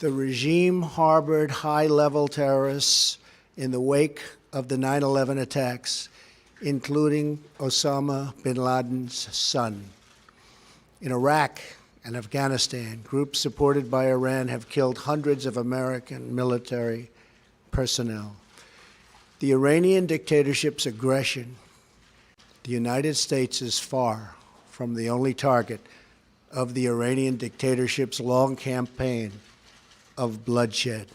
The regime harbored high-level terrorists in the wake of the 9/11 attacks, including Osama bin Laden's son. In Iraq and Afghanistan, groups supported by Iran have killed hundreds of American military personnel. The Iranian dictatorship's aggression, the United States is far from the only target of the Iranian dictatorship's long campaign of bloodshed.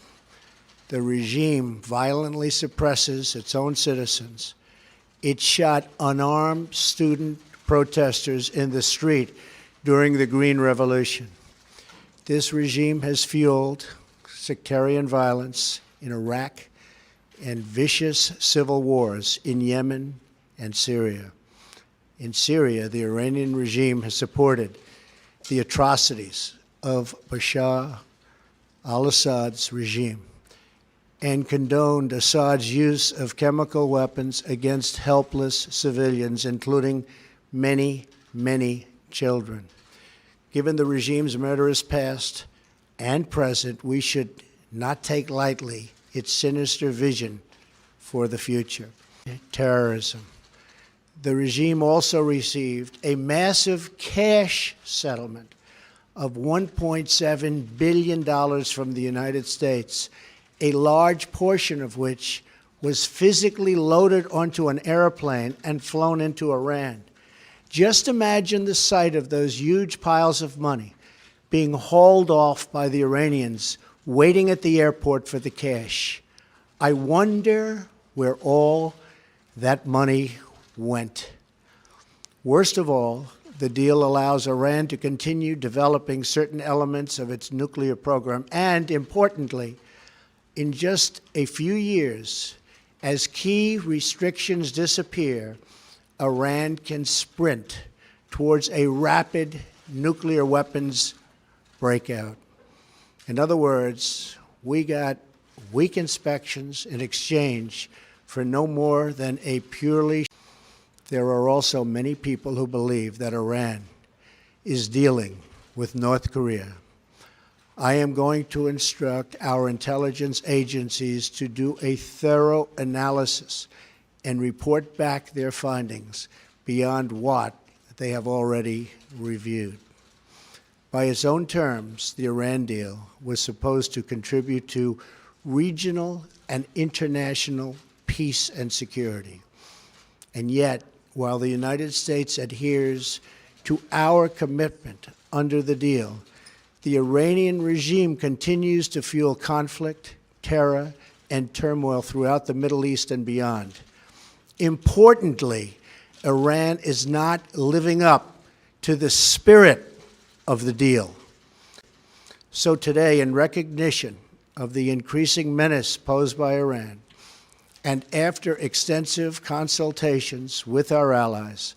The regime violently suppresses its own citizens. It shot unarmed student protesters in the street during the Green Revolution. This regime has fueled sectarian violence in Iraq and vicious civil wars in Yemen and Syria. In Syria, the Iranian regime has supported the atrocities of Bashar al-Assad's regime and condoned Assad's use of chemical weapons against helpless civilians, including many, many children. Given the regime's murderous past and present, we should not take lightly its sinister vision for the future. Terrorism. The regime also received a massive cash settlement of $1.7 billion from the United States, a large portion of which was physically loaded onto an airplane and flown into Iran. Just imagine the sight of those huge piles of money being hauled off by the Iranians waiting at the airport for the cash. I wonder where all that money went. Worst of all, the deal allows Iran to continue developing certain elements of its nuclear program, and importantly, in just a few years, as key restrictions disappear, Iran can sprint towards a rapid nuclear weapons breakout. In other words, we got weak inspections in exchange for no more than a purely. There are also many people who believe that Iran is dealing with North Korea. I am going to instruct our intelligence agencies to do a thorough analysis and report back their findings beyond what they have already reviewed. By its own terms, the Iran deal was supposed to contribute to regional and international peace and security. And yet, while the United States adheres to our commitment under the deal, the Iranian regime continues to fuel conflict, terror, and turmoil throughout the Middle East and beyond. Importantly, Iran is not living up to the spirit of the deal. So today, in recognition of the increasing menace posed by Iran, and after extensive consultations with our allies,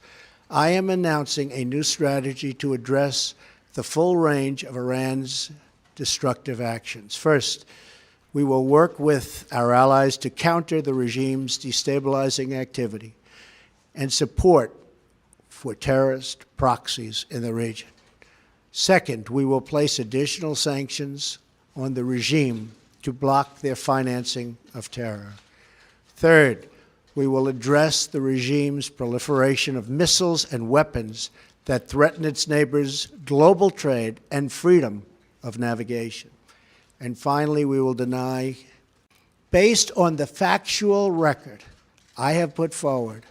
I am announcing a new strategy to address the full range of Iran's destructive actions. First, we will work with our allies to counter the regime's destabilizing activity and support for terrorist proxies in the region. Second, we will place additional sanctions on the regime to block their financing of terror. Third, we will address the regime's proliferation of missiles and weapons that threaten its neighbors' global trade and freedom of navigation. And finally, we will deny, based on the factual record I have put forward,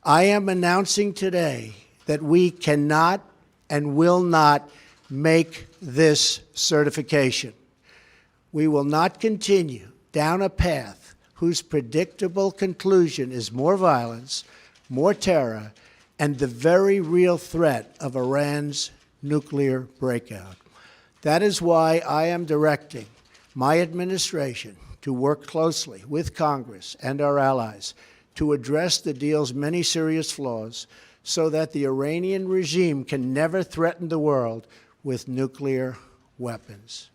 I am announcing today that we cannot and will not make this certification. We will not continue down a path whose predictable conclusion is more violence, more terror, and the very real threat of Iran's nuclear breakout. That is why I am directing my administration to work closely with Congress and our allies to address the deal's many serious flaws so that the Iranian regime can never threaten the world with nuclear weapons.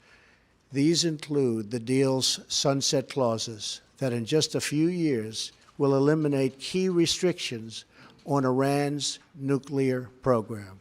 These include the deal's sunset clauses that in just a few years will eliminate key restrictions on Iran's nuclear program.